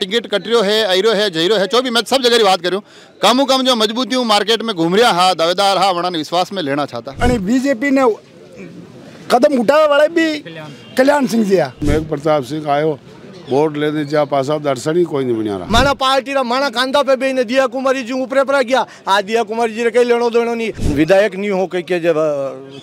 Ticket कटरियो है, अरो है, जयरो है, जो भी मैं सब जगह की बात करूँ, कम जो मजबूती हूँ मार्केट में घूम रहा हा दावेदार हा वना विश्वास में लेना चाहता। बीजेपी ने कदम उठाया वाले भी कल्याण सिंह जी मेघ प्रताप सिंह आयो वोट लेने जा पासा दर्शन ही कोई नहीं बना रहा। माना पार्टी रा माना कांदा पे बेने दिया कुमारी जी ऊपरे पर गया आ दिया कुमारी जी रे कई लेनो देनो नहीं विधायक नहीं हो कई के जब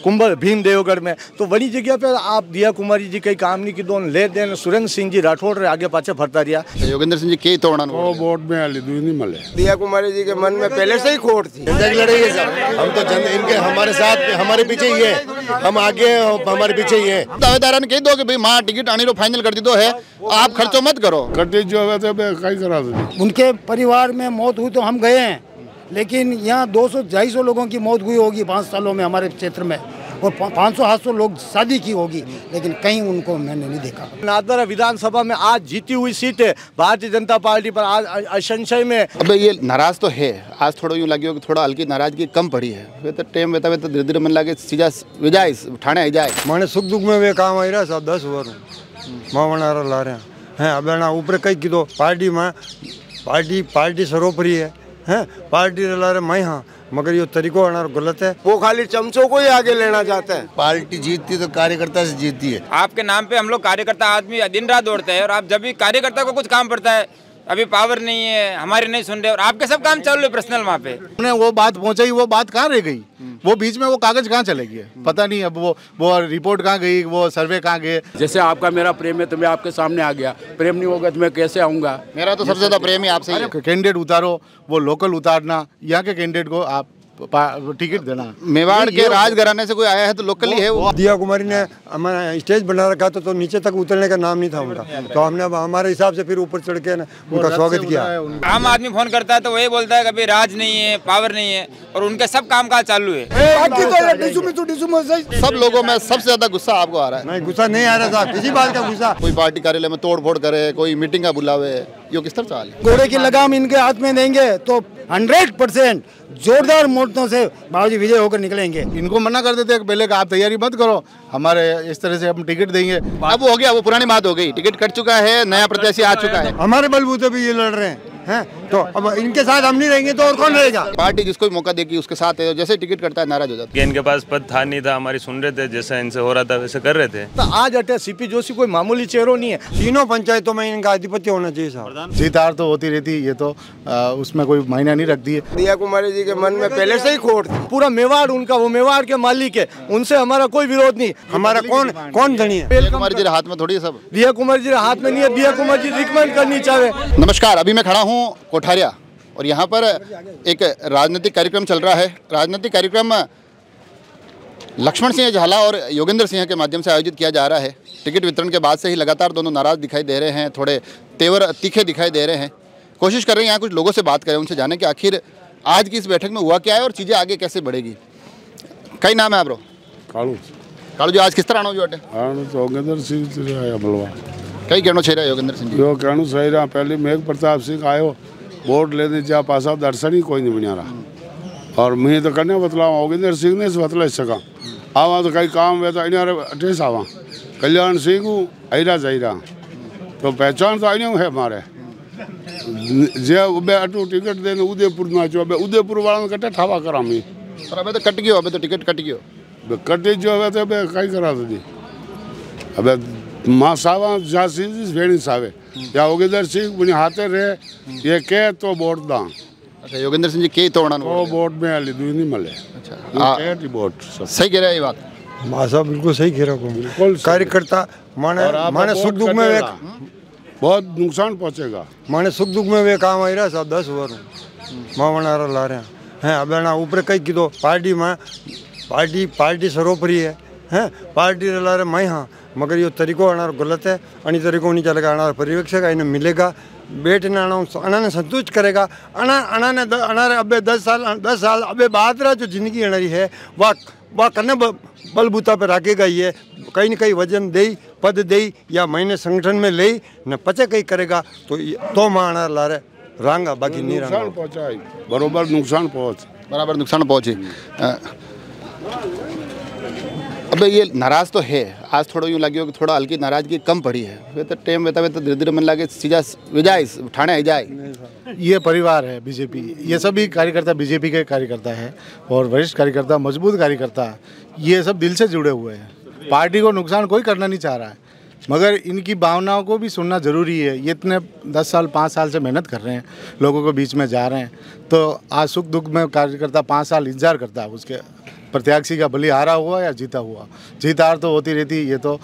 कुंभल भीम देवगढ़ में तो बड़ी जगह पे आप दिया कुमारी जी कई काम नहीं की दोन ले देन सुरेंद्र सिंह जी राठौड़ रे आगे पाछे फरता रिया। योगेंद्र सिंह जी के तोड़ना वो वोट में आली दुई नहीं मिले। दिया कुमारी जी के मन में पहले से ही खोट थी। लड़ाई है सर, हम तो इनके हमारे साथ हमारे पीछे ही है, हम आगे हमारे पीछे ही है। दावेदार ने कह दो कि भाई माँ टिकट आनी रो फाइनल कर दी तो है, आप खर्चो मत करो। कटे जो है तो कहीं करा दे। उनके परिवार में मौत हुई तो हम गए हैं, लेकिन यहाँ 200-250 लोगों की मौत हुई होगी 5 सालों में हमारे क्षेत्र में, और 500-800 लोग शादी की होगी, लेकिन कहीं उनको मैंने नहीं देखा। नादरा विधानसभा में आज जीती हुई सीट है भारतीय जनता पार्टी पर आज असंशय में। अब ये नाराज तो है, आज थोड़ा यूँ लगे कि थोड़ा हल्की नाराजगी कम पड़ी है, वे तो टाइम बेता तो धीरे धीरे मन लगे सीधा विजाए ठाणे आई जाए। मैंने सुख दुख में वे काम आई रहा साहब 10 वर्ष मावनारा ला रहे हैं। अब ना ऊपर कई की दो पार्टी में पार्टी सर्वोपरि है पार्टी ला रहे मैं हाँ, मगर ये तरीको गलत है। वो खाली चमचों को ही आगे लेना चाहते हैं। पार्टी जीतती तो कार्यकर्ता से जीतती है। आपके नाम पे हम लोग कार्यकर्ता आदमी दिन रात दौड़ते हैं, और आप जब भी कार्यकर्ता को कुछ काम पड़ता है, अभी पावर नहीं है, हमारे नहीं सुन रहे, और आपके सब काम चल रहे पर्सनल वहाँ पे। उन्हें वो बात पहुंचाई, वो बात कहाँ रह गई, वो बीच में वो कागज कहाँ चले गए पता नहीं। अब वो रिपोर्ट कहाँ गई, वो सर्वे कहाँ गए। जैसे आपका मेरा प्रेम है तो मैं आपके सामने आ गया, प्रेम नहीं होगा तो मैं कैसे आऊँगा। मेरा तो सबसे ज़्यादा प्रेम ही आपसे ही है। कैंडिडेट उतारो, वो लोकल उतारना, यहाँ के कैंडिडेट को आप टिकट देना। मेवाड़ के राजघराने से कोई आया है तो लोकल ही है वो। दिया कुमारी ने हमारा स्टेज बना रखा था तो नीचे तक उतरने का नाम नहीं था उनका, तो हमने हमारे हिसाब से फिर ऊपर चढ़ के उनका स्वागत किया। आम आदमी फोन करता है तो वही बोलता है कभी राज नहीं है, पावर नहीं है, और उनके सब काम काज चालू है। सब लोगों में सबसे ज्यादा गुस्सा आपको आ रहा है। नहीं, गुस्सा नहीं आ रहा था, किसी बात का गुस्सा। कोई पार्टी कार्यालय में तोड़ फोड़ करे, कोई मीटिंग का बुलावे, ये किस तरह चाल है। घोड़े की लगाम इनके हाथ में देंगे तो 100% जोरदार मोर्चों से बाबूजी विजय होकर निकलेंगे। इनको मना कर देते पहले का आप तैयारी मत करो, हमारे इस तरह से हम टिकट देंगे। अब वो हो गया, वो पुरानी बात हो गई, टिकट कट चुका है, नया प्रत्याशी आ चुका है। हमारे बलबूते भी ये लड़ रहे हैं, तो अब इनके साथ हम नहीं रहेंगे तो और कौन रहेगा। पार्टी जिसको भी मौका देगी उसके साथ है, जैसे टिकट करता है नाराज हो जाता है। इनके पास पद था नहीं था, हमारी सुन रहे थे, जैसा इनसे हो रहा था वैसे कर रहे थे। तो आज अटे सीपी जोशी कोई मामूली चेहरा नहीं है। तीनों पंचायतों में इनका आधिपत्य होना चाहिए साहब। जीत हार तो होती रहती है, ये तो उसमें कोई मायना नहीं रखती है। दिया कुमारी जी के मन में पहले से ही खोट थी। पूरा मेवाड़ उनका, वो मेवाड़ के मालिक है, उनसे हमारा कोई विरोध नहीं। हमारा कौन धनी है। दिया कुमारी जी हाथ में थोड़ी है सब। दिया कुमारी जी हाथ में नहीं है, दिया कुमारी जी रिकमेंड करनी चाहिए। नमस्कार, अभी मैं खड़ा हूँ कोठारिया और यहाँ पर एक राजनीतिक कार्यक्रम चल रहा है। राजनीतिक कार्यक्रम लक्ष्मण सिंह झाला और योगेंद्र सिंह के माध्यम से आयोजित किया जा रहा है। टिकट वितरण के बाद से ही लगातार दोनों नाराज दिखाई दे रहे हैं, थोड़े तेवर तीखे दिखाई दे रहे हैं। कोशिश कर रहे हैं यहाँ कुछ लोगों से बात करें, उनसे जाने कि आखिर आज की इस बैठक में हुआ क्या है और चीज़ें आगे कैसे बढ़ेगी। कई नाम है ब्रो? कालू जी, आज किस तरह आना जो अटे? योगेंद्र सिंह कई कहना चाहिए योगेंद्र सिंह जो कहना सही रहा। पहले मेघ प्रताप सिंह आयो वोट लेने जा पासा दर्शन ही कोई नहीं बना रहा, और मैं तो करने बतलावा योगेंद्र सिंह ने बतला सका। आवा तो कई काम वे तो अटेस आवा कल्याण सिंह अरा जाइरा तो पहचान तो अने है हमारे जे अटू टिकट देने उदयपुर ना चो उदयपुर वाला कटे ठावा करा मैं। पर अबे तो कट गयो, अबे तो टिकट कट गयो, कटे जो है तो कई करा दी। अबे माँ सावा झांसी भेड़ी सावे या योगेंद्र सिंह मुझे हाथे रहे ये के तो वोट दा। अच्छा, योगेंद्र सिंह जी के तोड़ना वो वोट में आली दुई नहीं मिले। अच्छा, वोट सही कह रहा है ये बात। माँ साहब बिल्कुल सही कह रहा हूँ। कार्यकर्ता माने सुख दुख में वे बहुत नुकसान पहुँचेगा। माने सुख दुख में वे काम आई रहा साहब 10 वर्ष मावनारा ला रहे हैं। अब ना ऊपर कई की दो पार्टी में पार्टी सर्वोपरि है पार्टी ला रहे मैं हाँ, मगर ये तरीको गलत है। अनि तरीको नहीं चलेगा, पर्यवेक्षक इन्हें मिलेगा, बैठना अना ने संतुष्ट करेगा। अना ने अबे 10 साल अबे बाद जो जिंदगी अनारी है वह कन्ने बलबूता पे रखेगा। ये कहीं न कहीं वजन दे पद दे या महीने संगठन में ले न पचे कहीं करेगा तो माना ला रहे रांगा, बाकी नहीं रांगा। बराबर नुकसान पहुँचे। बराबर नुकसान पहुँचे। अब ये नाराज़ तो है, आज थोड़ा यूँ लगे हो कि थोड़ा हल्की नाराज़गी कम पड़ी है, वे तो टाइम वेता तो धीरे धीरे मन लगे सीधा विजाए ठाणे आ जाए। ये परिवार है बीजेपी, ये सभी कार्यकर्ता बीजेपी के कार्यकर्ता है और वरिष्ठ कार्यकर्ता, मजबूत कार्यकर्ता, ये सब दिल से जुड़े हुए हैं। पार्टी को नुकसान कोई करना नहीं चाह रहा है, मगर इनकी भावनाओं को भी सुनना ज़रूरी है। ये इतने 10 साल 5 साल से मेहनत कर रहे हैं, लोगों के बीच में जा रहे हैं, तो आज सुख दुख में कार्यकर्ता 5 साल इंतजार करता है उसके प्रत्याशी का, भले हारा हुआ या जीता हुआ। जीत हार तो होती रहती है, ये तो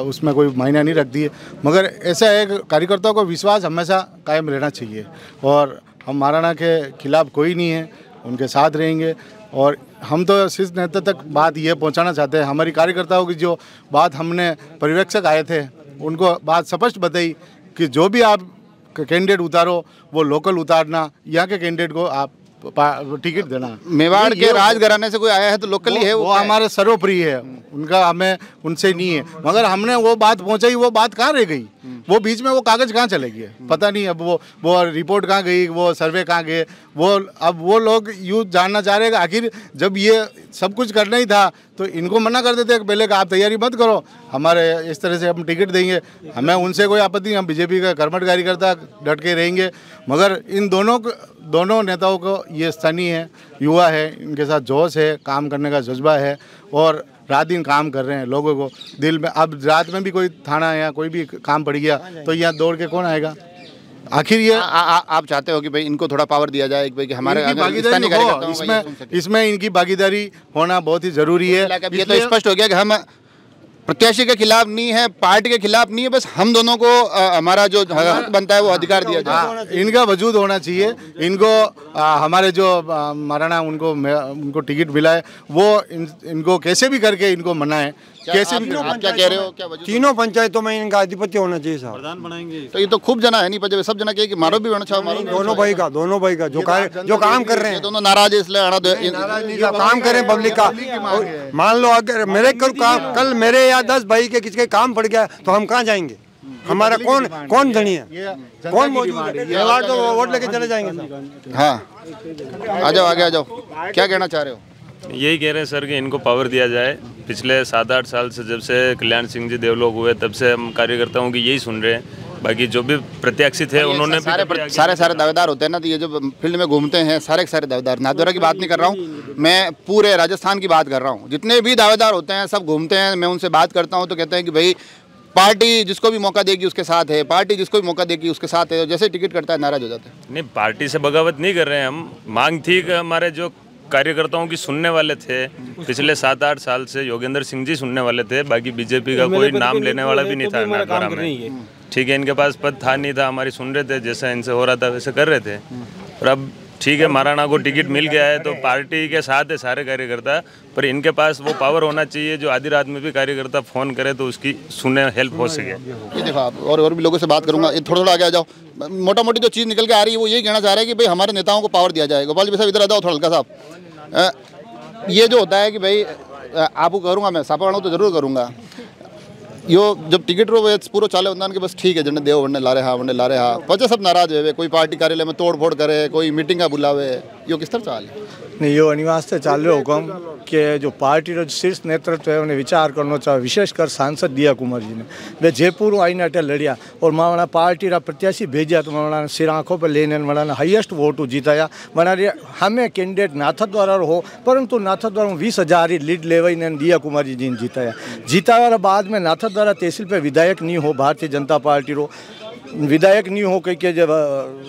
उसमें कोई मायने नहीं रखती है, मगर ऐसा है कि कार्यकर्ताओं को विश्वास हमेशा कायम रहना चाहिए और हम महाराणा के खिलाफ कोई नहीं है, उनके साथ रहेंगे। और हम तो शीर्ष नेता तक बात ये पहुंचाना चाहते हैं, हमारी कार्यकर्ताओं की जो बात हमने पर्यवेक्षक आए थे उनको बात स्पष्ट बताई कि जो भी आप कैंडिडेट उतारो वो लोकल उतारना, यहाँ के कैंडिडेट को आप टिकट देना। मेवाड़ के राजघराने से कोई आया है तो लोकल ही है, वो हमारे सर्वप्रिय है, उनका हमें उनसे नहीं है, मगर हमने वो बात पहुंचाई, वो बात कहाँ रह गई, वो बीच में वो कागज कहाँ चले गए पता नहीं। अब वो रिपोर्ट कहाँ गई, वो सर्वे कहाँ गए, वो अब वो लोग यूँ जानना चाह रहे हैं कि आखिर जब ये सब कुछ करना ही था तो इनको मना कर देते कि पहले आप तैयारी मत करो, हमारे इस तरह से हम टिकट देंगे, हमें उनसे कोई आपत्ति नहीं, हम बीजेपी का कर्मठ कार्यकर्ता डट के रहेंगे। मगर इन दोनों नेताओं को ये स्थानीय है, युवा है, इनके साथ जोश है, काम करने का जज्बा है और रात दिन काम कर रहे हैं लोगों को दिल में। अब रात में भी कोई थाना या कोई भी काम पड़ गया तो यहाँ दौड़ के कौन आएगा। आखिर ये आप चाहते हो कि भाई इनको थोड़ा पावर दिया जाए कि भाई कि हमारे भागीदारी हो, इसमें इनकी भागीदारी होना बहुत ही जरूरी है। ये तो स्पष्ट हो गया कि हम प्रत्याशी के खिलाफ नहीं है, पार्टी के खिलाफ नहीं है, बस हम दोनों को हमारा जो हक बनता है वो अधिकार दिया जाए, इनका वजूद होना चाहिए। इनको हमारे जो महाराणा उनको टिकट मिला है वो इनको कैसे भी करके इनको मनाए, कैसे भी। आप क्या कह रहे हो, क्या वजह? तीनों पंचायतों में इनका आधिपत्य होना चाहिए साहब, प्रधान बनाएंगे तो ये तो खूब जना है नहीं पर सब जना कहे कि मारो भी बना, मारो दोनों भाई का जो काम कर रहे हैं, दोनों नाराज है इसलिए काम करें पब्लिक का। मान लो अगर मेरे कल मेरे या 10 भाई के किसी के काम पड़ गया तो हम कहाँ जाएंगे, हमारा कौन धनी है, कौन मौजूद है, तो वोट लेके चले जाएंगे। हाँ आ जाओ, आगे आ जाओ, क्या कहना चाह रहे हो? यही कह रहे हैं सर कि इनको पावर दिया जाए। पिछले 7-8 साल से जब से कल्याण सिंह जी देवलोक हुए तब से हम कार्यकर्ताओं की यही सुन रहे हैं। बाकी जो भी प्रत्याशी थे उन्होंने सारे दावेदार होते हैं ना, तो ये जो फील्ड में घूमते हैं सारे दावेदार, नाथद्वारा की बात नहीं कर रहा हूँ मैं, पूरे राजस्थान की बात कर रहा हूँ। जितने भी दावेदार होते हैं सब घूमते हैं, मैं उनसे बात करता हूँ तो कहते हैं कि भाई पार्टी जिसको भी मौका देगी उसके साथ है, पार्टी जिसको भी मौका देगी उसके साथ है, जैसे टिकट करता है नाराज हो जाता है। नहीं, पार्टी से बगावत नहीं कर रहे हैं हम। मांग थी कि हमारे जो कार्यकर्ताओं की सुनने वाले थे, पिछले 7-8 साल से योगेंद्र सिंह जी सुनने वाले थे, बाकी बीजेपी का कोई नाम लेने वाला भी नहीं था नाथद्वारा में। ठीक है, इनके पास पद था नहीं था, हमारी सुन रहे थे, जैसा इनसे हो रहा था वैसे कर रहे थे। और अब ठीक है, महाराणा को टिकट मिल गया है तो पार्टी के साथ है सारे कार्यकर्ता, पर इनके पास वो पावर होना चाहिए जो आधी रात में भी कार्यकर्ता फोन करे तो उसकी सुने हेल्प हो सके। ये देखो आप और भी लोगों से बात करूंगा, थोड़ा आगे आ जाओ। मोटा मोटी जो चीज़ निकल के आ रही है वो यही कहना चाह रहे हैं कि भाई हमारे नेताओं को पावर दिया जाए। गोपाल जी साहब इधर आ जाओ थोड़ा हल्का साहब। ये जो होता है कि भाई आपको करूँगा मैं सापाणु तो जरूर करूँगा, यो जब टिकट रो वे पूरा चाले होता है कि बस ठीक है जने देव वरने ला रहे हा पचे सब नाराज है, कोई पार्टी कार्यालय में तोड़ फोड़ करे, कोई मीटिंग का बुलावे, यो किस तरह चाल नहीं, यो अनिवार्य चाल रहे हुक्म कि जो पार्टी रो शीर्ष नेतृत्व है उन्हें विचार करना चाहिए, विशेषकर सांसद दिया कुमार जी ने वे जयपुर आईने अटे लड़िया और मावना पार्टी रा प्रत्याशी भेजा तो मावना सिर आँखों पर लेने वाला हाईएस्ट वोट जीताया। बना हमें कैंडिडेट नाथद्वारा हो, परंतु नाथद्वारा 20,000 ही लीड लेवई ने दिया कुमार जी ने जीताया बाद में नाथद्वारा तहसील पे विधायक नहीं हो, भारतीय जनता पार्टी रो विधायक नहीं हो कहीं के जब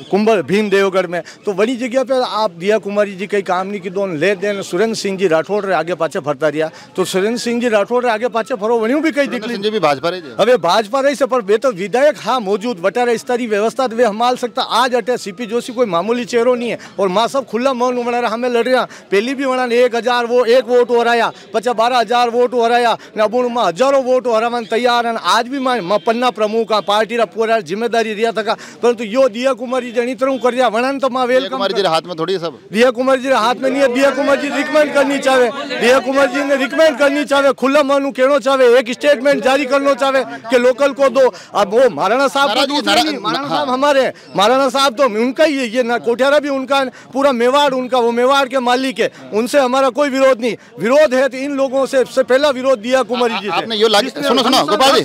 कुंभल भीम देवगढ़ में, तो बड़ी जगह पे आप दिया कुमारी जी कई काम नहीं की दो ले देन सुरेंद्र सिंह जी राठौड़ रे आगे पाछे फरता रहा, तो सुरेंद्र सिंह जी राठौड़ रे आगे पाछे फरो वणियों भी कई दिख ली भाजपा अबे भाजपा रही से, पर वे तो विधायक हाँ मौजूद वटारे इस तरह व्यवस्था वे संभाल सकता। आज अटे सीपी जोशी कोई मामूली चेहरो नहीं है और माँ सब खुला मौन बना हमें लड़ रहा, पहली भी वना 1,000 वो 1 वोट हो रहा, पचा 12,000 वोट हो रहा, अबुण में हजारों वोट हो रहा तैयार। आज भी मैं पन्ना प्रमुख पार्टी रा पूरा जिम्मेदार जवाबदारी रिया था परंतु यो दिया कुमारी जी अणितरू कर दिया वणन तो मां वेलकम कुमार जी हाथ में थोड़ी है सब, दिया कुमार जी हाथ में नहीं है। दिया कुमार जी रिकमेंड करनी चाहे, दिया कुमार जी ने रिकमेंड करनी चाहे, खुला मन कहना चाहे, एक स्टेटमेंट जारी करना चाहे कि लोकल को दो। अब वो महाराणा साहब महाराणा साहब हमारे महाराणा साहब तो उनका ही है, ये कोठियारा भी उनका, पूरा मेवाड़ उनका, वो मेवाड़ के मालिक है, उनसे हमारा कोई विरोध नहीं। विरोध है तो इन लोगों से पहला विरोध दिया कुमारी जी। आपने यूं लागे, सुनो गोपाल जी,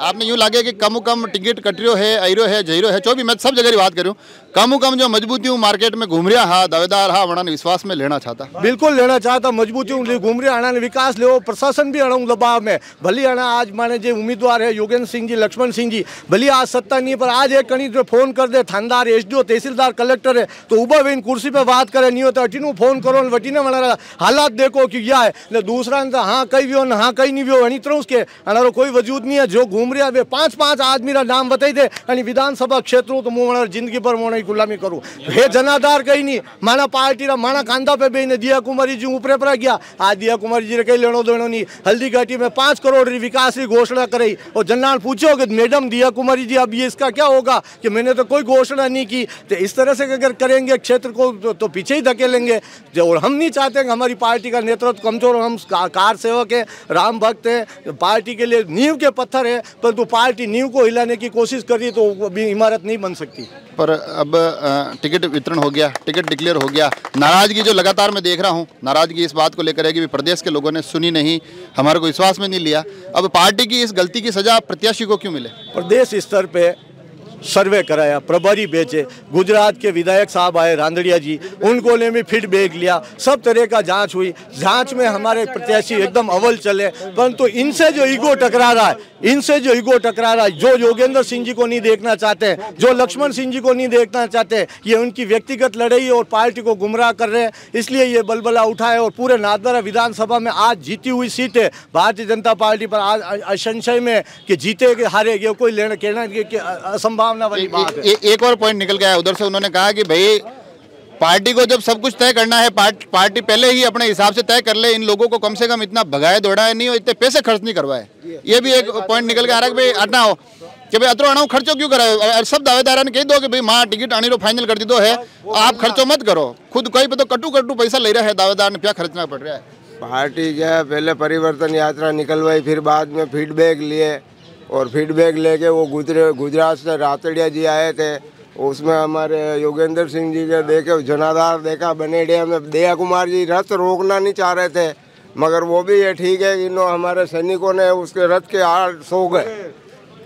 आपने यूं लागे कि कम टिकट कटरियो है, आयरो है, जयरो है, जो भी मैं सब जगह बात करूं, कम जो मजबूती मार्केट में घूम रहा हा दावेदार हा वणा विश्वास में लेना चाहता, बिल्कुल लेना चाहता, मजबूती घूम रहा आना विकास ले, प्रशासन भी अणु दबाव में भली आना। आज माने जो उम्मीदवार है योगेंद्र सिंह जी, लक्ष्मण सिंह जी, भली आज सत्ता नहीं है पर आज एक कणी जो फोन कर दे थानेदार, एसडीओ, तहसीलदार, कलेक्टर है तो उबा वे कुर्सी पे बात करे, नहीं होता अटीनू फोन करो वटीने वना हालात देखो कि क्या है ने दूसरा ने हाँ कहीं भी हो ना हाँ कहीं नहीं भी हो अणितरों के अनारो कोई वजूद नहीं है। जो घूम रहा वे 5-5 आदमी रा नाम बताई दे आणि विधानसभा क्षेत्रों तो मुँह जिंदगी पर मोने गुलामी करूँ हे जनाधार कहीं नहीं माना पार्टी रा माना कांदा पे बेने दिया कुमारी जी ऊपरे पर गया। आज दिया कुमारी जी ने कहीं लेनो देनो नहीं, हल्दी घाटी में 5 करोड़ विकास की घोषणा कराई और जननाल पूछो कि मैडम दिया कुमारी जी अब ये इसका क्या होगा कि मैंने तो कोई घोषणा नहीं की। तो इस तरह से अगर करेंगे क्षेत्र को तो पीछे ही धकेलेंगे और हम नहीं चाहते कि हमारी पार्टी का नेतृत्व कमजोर हो। हम कार सेवक है, राम भक्त है, पार्टी के लिए नींव के पत्थर है, परंतु पार्टी नींव को हिलाने की कोशिश कर रही तो अभी इमारत नहीं बन सकती। पर अब टिकट वितरण हो गया, टिकट डिक्लेयर हो गया, नाराजगी जो लगातार मैं देख रहा हूं, नाराजगी इस बात को लेकर है कि प्रदेश के लोगों ने सुनी नहीं, हमारे को विश्वास में नहीं लिया। अब पार्टी की इस गलती की सजा प्रत्याशी को क्यों मिले? प्रदेश स्तर पे सर्वे कराया, प्रभारी बेचे, गुजरात के विधायक साहब आए रांदड़िया जी, उनको ने भी फीडबैक लिया, सब तरह का जांच हुई, जांच में हमारे प्रत्याशी एकदम अव्वल चले। परंतु इनसे जो ईगो टकरा रहा है, इनसे जो ईगो टकरा रहा है, जो योगेंद्र सिंह जी को नहीं देखना चाहते, जो लक्ष्मण सिंह जी को नहीं देखना चाहते, ये उनकी व्यक्तिगत लड़ाई और पार्टी को गुमराह कर रहे हैं, इसलिए ये बलबला उठा है। और पूरे नाथद्वारा विधानसभा में आज जीती हुई सीट है भारतीय जनता पार्टी पर आज संशय में कि जीते कि हारे ये कोई लेना कहना असंभव वाली बात है। एक और पॉइंट निकल गया उधर से, उन्होंने कहा कि भाई पार्टी को जब सब कुछ तय करना है, पार्टी पहले ही अपने हिसाब से तय कर ले, इन लोगों को कम से कम इतना भगाए दौड़ाए नहीं और इतने पैसे खर्च नहीं करवाए। ये भी एक पॉइंट निकल के आ रहा है कि भाई अटना हो कि भाई अतरो अणाऊ खर्चो क्यों कराए। सब दावेदार ने कह दो कि भाई माँ टिकट आनी रो फाइनल कर दी दो है, आप खर्चो मत करो, खुद कोई पे तो कटू पैसा ले रहा है दावेदार ने, क्या खर्चना पड़ रहा है। पार्टी क्या पहले परिवर्तन यात्रा निकलवाई, फिर बाद में फीडबैक लिए और फीडबैक लेके वो गुजरात से रातड़िया जी आए थे, उसमें हमारे योगेंद्र सिंह जी ने देखे, जनाधार देखा, बनेडिया में दया कुमार जी रथ रोकना नहीं चाह रहे थे, मगर वो भी ये ठीक है कि हमारे सैनिकों ने उसके रथ के आड़ सो गए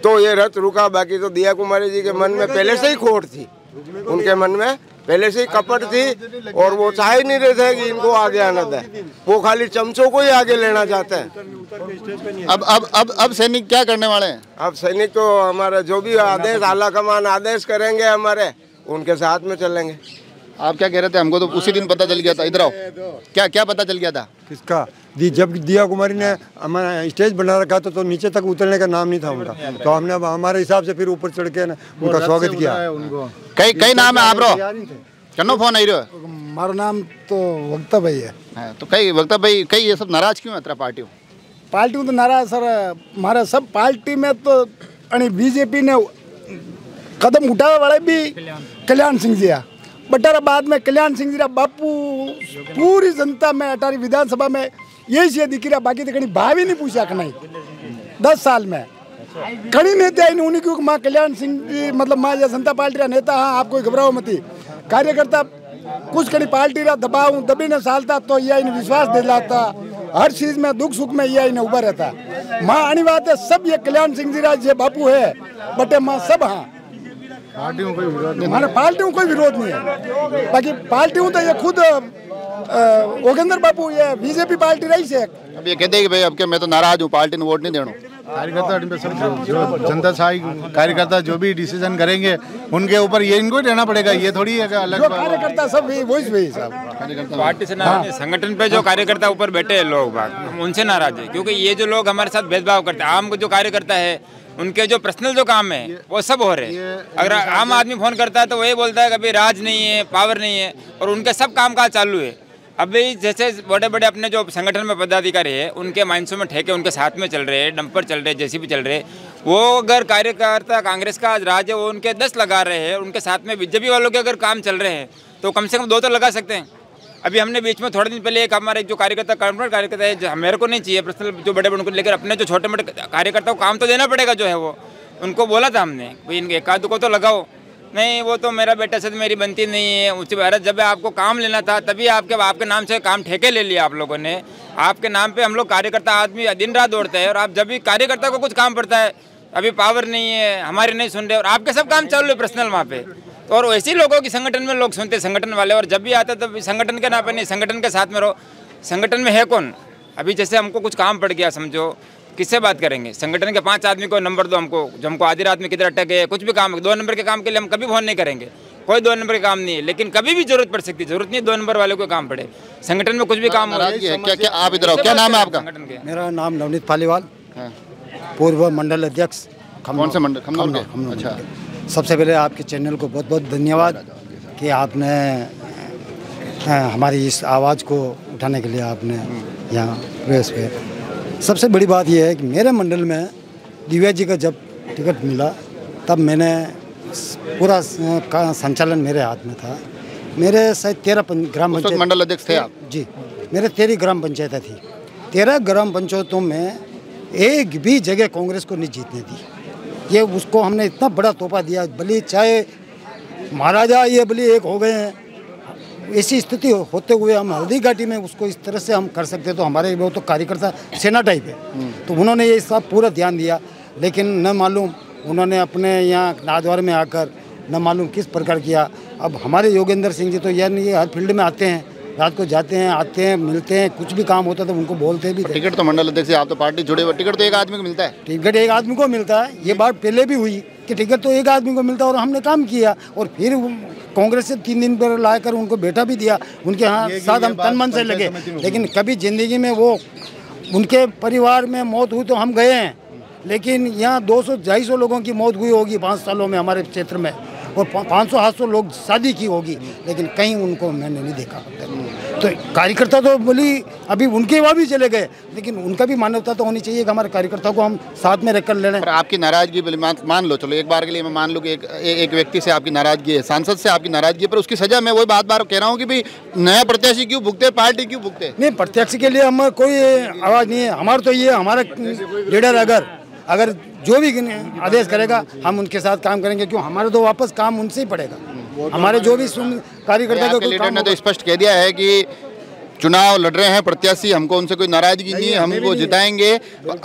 तो ये रथ रुका। बाकी तो दिया कुमारी जी के मन में पहले से ही खोट थी, उनके मन में पहले से ही कपट थी और वो चाह ही नहीं रहे थे कि इनको आगे आना था, वो खाली चमचों को ही आगे लेना चाहते हैं। अब सैनिक क्या करने वाले हैं? अब सैनिक तो हमारे जो भी आदेश आला कमान आदेश करेंगे हमारे, उनके साथ में चलेंगे। आप क्या कह रहे थे? हमको तो उसी दिन पता चल गया था। इधर आओ, क्या पता चल गया था? किसका? जब दिया कुमारी ने हमारा स्टेज बना रखा था तो नीचे तक उतरने का नाम नहीं था उनका, तो हमने हमारे हिसाब से फिर ऊपर चढ़ के उनका स्वागत किया। कई नाम है आप रो कन्नो फोन आई रहो? हमारा नाम तो वक्ता भाई है। तो कई वक्ता भाई कई ये सब नाराज क्यों है तेरा पार्टी तो नाराज सर हमारा सब पार्टी में तो बीजेपी ने कदम उठाने वाले भी कल्याण सिंह जी बटारा बाद में कल्याण सिंह जी बापू पूरी जनता में अटारी विधानसभा में यही से दिख रहा, बाकी तो कहीं भाव ही नहीं पूछा कहीं 10 साल में कहीं नेता ही नहीं उन्हीं क्योंकि माँ कल्याण सिंह जी मतलब माँ जनता पार्टी का नेता। हाँ आप कोई घबराओ मत, कार्यकर्ता कुछ कहीं पार्टी का दबाव दबी ने सालता तो यह विश्वास दिलाता, हर चीज में दुख सुख में यह उभा रहता। माँ आनी बात है सब ये कल्याण सिंह जी ये बापू है बटे माँ सब। हाँ पार्टियों कोई विरोध नहीं, हमारे पार्टियों कोई विरोध नहीं है, बाकी पार्टियों तो ये खुद योगेंद्र बापू ये बीजेपी पार्टी रही से। अब ये कहते हैं कि भाई अब के मैं तो नाराज हूँ, पार्टी ने वोट नहीं देना। कार्यकर्ता सब जो जनता सहाय कार्यकर्ता जो भी डिसीजन करेंगे उनके ऊपर ये इनको ही रहना पड़ेगा, ये थोड़ी है अलग कार्यकर्ता सब वही साहब पार्टी से नाराज। संगठन पे जो कार्यकर्ता ऊपर बैठे हैं लोग हम उनसे नाराज है, क्योंकि ये जो लोग हमारे साथ भेदभाव करते हैं, आम जो कार्यकर्ता है उनके जो पर्सनल जो काम है वो सब हो रहे हैं। अगर आम आदमी फोन करता है तो वही बोलता है कि भाई राज नहीं है, पावर नहीं है, और उनके सब काम काज चालू है। अभी जैसे बड़े बड़े अपने जो संगठन में पदाधिकारी है उनके माइंसों में ठेके उनके साथ में चल रहे हैं, डंपर चल रहे हैं, जेसीबी चल रहे हैं, वो अगर कार्यकर्ता कांग्रेस का आज राज है, वो उनके 10 लगा रहे हैं, उनके साथ में बीजेपी वालों के अगर काम चल रहे हैं तो कम से कम 2 तो लगा सकते हैं। अभी हमने बीच में थोड़े दिन पहले एक हमारे जो कार्यकर्ता कॉर्पोरेट कार्यकर्ता है, जो मेरे को नहीं चाहिए पर्सनल, जो बड़े बड़े उनको, लेकिन अपने जो छोटे मोटे कार्यकर्ताओं को काम तो देना पड़ेगा जो है वो, उनको बोला था हमने भाई इनके एक आध को तो लगाओ। नहीं, वो तो मेरा बेटा से मेरी बनती नहीं है उससे। भारत जब आपको काम लेना था तभी आपके नाम से काम ठेके ले लिया आप लोगों ने। आपके नाम पे हम लोग कार्यकर्ता आदमी दिन रात दौड़ते हैं, और आप जब भी कार्यकर्ता को कुछ काम पड़ता है, अभी पावर नहीं है, हमारे नहीं सुन रहे, और आपके सब काम चल रहे पर्सनल वहाँ पे। तो और ऐसे लोगों की संगठन में लोग सुनते, संगठन वाले, और जब भी आता तब संगठन के नाम पे नहीं, संगठन के साथ में रहो। संगठन में है कौन? अभी जैसे हमको कुछ काम पड़ गया, समझो किससे बात करेंगे? संगठन के 5 आदमी को नंबर दो हमको, जो हमको आधी रात में किधर अटक गए, कुछ भी काम, 2 नंबर के काम के लिए हम कभी फोन नहीं करेंगे। कोई 2 नंबर का काम नहीं है, लेकिन कभी भी जरूरत पड़ सकती है। जरूरत नहीं 2 नंबर वाले को काम पड़े, संगठन में कुछ भी काम हो। क्या आप इधर आओ, क्या नाम है आपका? मेरा नाम नवनीत पालीवाल, पूर्व मंडल अध्यक्ष। कौन से मंडल? खमनौर। अच्छा, सबसे पहले आपके चैनल को बहुत बहुत धन्यवाद कि आपने हमारी इस आवाज़ को उठाने के लिए आपने यहाँ प्रेस पे। सबसे बड़ी बात यह है कि मेरे मंडल में दिव्या जी का जब टिकट मिला तब मैंने पूरा का संचालन मेरे हाथ में था। मेरे शायद 13 ग्राम पंचायत मंडल अध्यक्ष थे आप? जी, मेरे 13 ग्राम पंचायतें थी। 13 ग्राम पंचायतों में एक भी जगह कांग्रेस को नहीं जीतने दी। ये उसको हमने इतना बड़ा तोहफा दिया, भले चाहे महाराजा ये भले एक हो गए हैं, ऐसी स्थिति होते हुए हम हल्दी घाटी में उसको इस तरह से हम कर सकते, तो हमारे वो तो कार्यकर्ता सेना टाइप है। तो उन्होंने ये सब पूरा ध्यान दिया, लेकिन न मालूम उन्होंने अपने यहाँ नाथद्वार में आकर न मालूम किस प्रकार किया। अब हमारे योगेंद्र सिंह जी तो यानी हर फील्ड में आते हैं, रात को जाते हैं, आते हैं, मिलते हैं, कुछ भी काम होता है तो उनको बोलते भी थे। टिकट तो मंडल अध्यक्ष, आप तो पार्टी जुड़े हुए, टिकट तो एक आदमी को मिलता है। टिकट एक आदमी को मिलता है, ये बात पहले भी हुई कि टिकट तो एक आदमी को मिलता है, और हमने काम किया। और फिर कांग्रेस से 3 दिन पर लाकर उनको बैठा भी दिया, उनके यहाँ साथ हम तन मन से लगे। लेकिन कभी ज़िंदगी में वो उनके परिवार में मौत हुई तो हम गए हैं, लेकिन यहाँ 200-250 लोगों की मौत हुई होगी 5 सालों में हमारे क्षेत्र में, और 500-800 लोग शादी की होगी, लेकिन कहीं उनको मैंने नहीं देखा। तो कार्यकर्ता तो बोली अभी उनके वहाँ भी चले गए, लेकिन उनका भी मानवता तो होनी चाहिए कि हमारे कार्यकर्ताओं को हम साथ में रखकर ले लें। पर आपकी नाराजगी मान लो, चलो एक बार के लिए मैं मान लूँ कि एक व्यक्ति से आपकी नाराजगी है, सांसद से आपकी नाराजगी है, पर उसकी सजा मैं वही बार कह रहा हूँ कि भाई नया प्रत्याशी क्यों भुगते, पार्टी क्यों भुगते? नहीं, प्रत्याशी के लिए हम कोई आवाज़ नहीं है हमारा। तो ये हमारा लीडर अगर जो भी आदेश करेगा हम उनके साथ काम करेंगे, क्यों हमारे तो वापस काम उनसे ही पड़ेगा। हमारे जो भी कार्यकर्ता का लीडर ने तो स्पष्ट कह दिया है कि चुनाव लड़ रहे हैं प्रत्याशी, हमको उनसे कोई नाराजगी नहीं है, हम उनको जिताएंगे।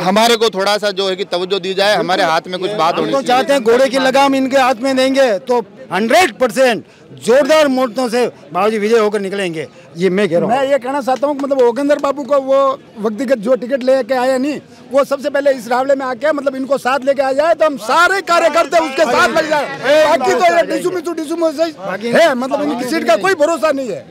हमारे को थोड़ा सा जो है कि तवज्जो दी जाए, हमारे हाथ में कुछ बात होनी चाहिए। चाहते हैं घोड़े की लगाम इनके हाथ में देंगे तो 100% जोरदार मोर्चों से बाबूजी विजय होकर निकलेंगे, ये मैं कह रहा हूँ। मैं ये कहना चाहता हूँ कि मतलब योगेंद्र बाबू को वो व्यक्तिगत जो टिकट लेके आया नहीं, वो सबसे पहले इस रावले में आके मतलब इनको साथ लेके आ जाए तो हम सारे कार्यकर्ता उसके साथ लग जाए। बाकी तो ये डिसुम है, मतलब इनकी सीट का कोई भरोसा नहीं है।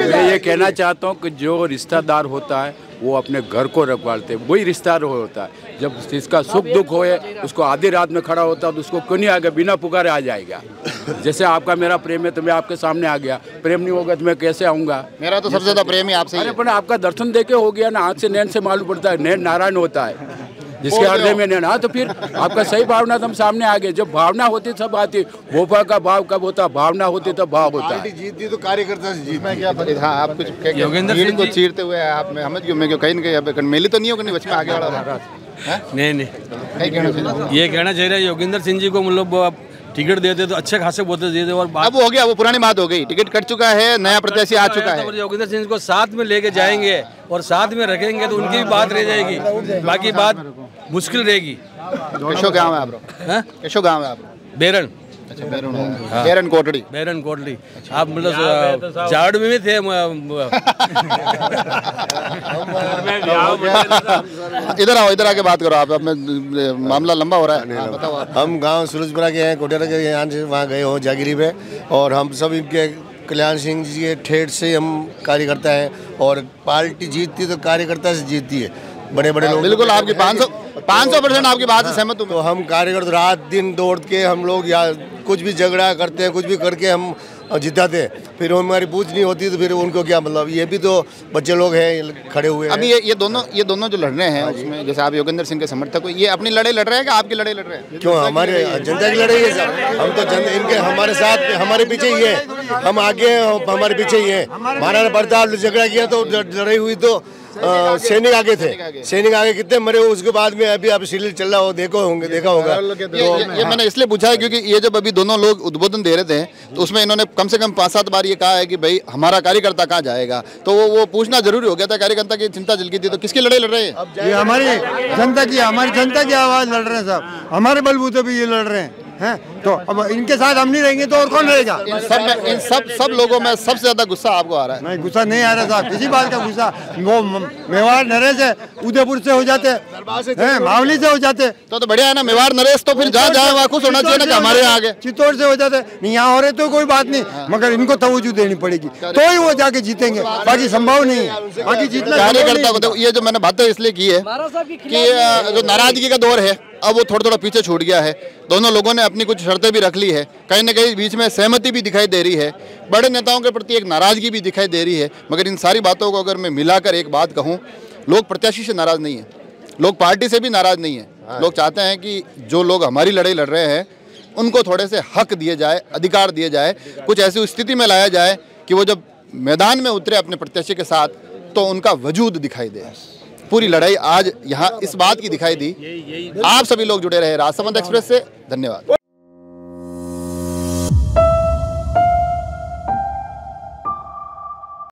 मैं ये कहना चाहता हूँ कि जो रिश्तेदार होता है वो अपने घर को रखवालते, वही रिश्तेदार होता है। जब इसका सुख दुख होए उसको आधी रात में खड़ा होता है तो उसको क्यों नहीं आएगा, बिना पुकारे आ जाएगा। जैसे आपका मेरा प्रेम है तो मैं आपके सामने आ गया, प्रेम नहीं होगा तो मैं कैसे आऊँगा? मेरा तो सबसे ज़्यादा प्रेम ही आपसे। अरे पर आपका दर्शन देके हो गया ना, आँख से नैन से मालूम पड़ता है, नैन नारायण होता है जिसके हृदय में नैन। हाँ, तो फिर आपका सही भावना तो हम सामने आ गए। जब भावना होती सब आती, भोपा का भाव कब होता, भावना होती तब भाव होता है। जीतती तो कार्यकर्ता से जीत। मैं क्या हाँ, आप कुछ योगेंद्र सिंह को चीरते हुए आप में हमें क्यों, मैं क्यों कहीं न कहीं मेली तो नहीं होगी बच में आगे वाला? नहीं, ये कहना चाहिए योगेंद्र सिंह जी को मतलब टिकट देते तो अच्छे खासे बोलते देते, और अब हो गया, वो पुरानी बात हो गई, टिकट कट चुका है, नया प्रत्याशी आ चुका है। तो योगेंद्र सिंह को साथ में लेके जाएंगे और साथ में रखेंगे तो उनकी भी बात रह जाएगी, बाकी बात मुश्किल रहेगी। केशो गाँव है आप? केशो गाँव है आप? बेरन। अच्छा, बेरन कोटड़ी। बेरन कोटड़ी। आप मतलब झाड़ में थे। इधर आओ, इधर आके बात करो आप, मामला लंबा हो रहा है। बताओ। हम गांव सूरजपुरा के हैं, कोटेरा के, यहाँ से वहाँ गए हो जागिरी पे, और हम सब इनके कल्याण सिंह जी के ठेठ से हम कार्यकर्ता हैं, और पार्टी जीतती तो कार्यकर्ता से जीतती है। बड़े बड़े लोग बिल्कुल आपकी 500% आपकी बात से सहमत हूँ। तो हम कार्यकर्ता रात दिन दौड़ के हम लोग या कुछ भी झगड़ा करते हैं, कुछ भी करके हम जिताते, फिर हमारी पूछ नहीं होती तो फिर उनको क्या मतलब, ये भी तो बच्चे लोग हैं खड़े हुए हैं। अभी ये दोनों जो लड़ रहे हैं उसमें, जैसे आप योगेंद्र सिंह के समर्थक हो, ये अपनी लड़ाई लड़ रहे हैं कि आपकी लड़ाई लड़ रहे हैं? क्यों, हमारे जनता की लड़ाई है सर। हम तो जनता, इनके हमारे साथ, हमारे पीछे ही है, हम आगे हमारे पीछे ही है। महाराणा प्रताप झगड़ा किया तो लड़ाई हुई तो सैनिक आगे थे, सैनिक आगे कितने मरे हो, उसके बाद में अभी आप सीरियल चल रहा हो, देखा होगा। ये मैंने इसलिए पूछा है क्योंकि ये जब अभी दोनों लोग उद्बोधन दे रहे थे तो उसमें इन्होंने कम से कम 5-7 बार ये कहा है कि भाई हमारा कार्यकर्ता कहाँ जाएगा, तो वो पूछना जरूरी हो गया था। कार्यकर्ता की चिंता चल गई थी, तो किसकी लड़ाई लड़ रहे हैं? ये हमारी जनता की आवाज़ लड़ रहे हैं साहब, हमारे बलबूते पे ये लड़ रहे हैं। तो अब इनके साथ हम नहीं रहेंगे तो और कौन रहेगा? इन सब लोगों में सबसे ज्यादा गुस्सा आपको आ रहा है? नहीं, गुस्सा नहीं आ रहा साहब, किसी बात का गुस्सा। वो मेवाड़ नरेश है, उदयपुर से हो जाते हैं, मावली से हो जाते तो बढ़िया है ना। मेवाड़ नरेश तो फिर जहाँ जाए वहाँ खुश होना चाहिए ना कि हमारे यहाँ आगे। चित्तौड़ से हो जाते नहीं, यहाँ हो रहे तो कोई बात नहीं, मगर इनको तवज्जो देनी पड़ेगी तो ही वो जाके जीतेंगे, बाकी संभव नहीं है। बाकी जीतना कार्यकर्ता को ये जो मैंने बातें इसलिए की है कि जो नाराजगी का दौर है अब वो थोड़ा पीछे छूट गया है। दोनों लोगों ने अपनी कुछ शर्तें भी रख ली है, कहीं ना कहीं बीच में सहमति भी दिखाई दे रही है, बड़े नेताओं के प्रति एक नाराजगी भी दिखाई दे रही है। मगर इन सारी बातों को अगर मैं मिलाकर एक बात कहूँ, लोग प्रत्याशी से नाराज नहीं है, लोग पार्टी से भी नाराज नहीं है। लोग चाहते हैं कि जो लोग हमारी लड़ाई लड़ रहे हैं उनको थोड़े से हक दिए जाए, अधिकार दिए जाए, कुछ ऐसी स्थिति में लाया जाए कि वो जब मैदान में उतरे अपने प्रत्याशी के साथ तो उनका वजूद दिखाई दे। पूरी लड़ाई आज यहाँ इस बात की दिखाई दी। आप सभी लोग जुड़े रहे राजसमंद एक्सप्रेस से, धन्यवाद।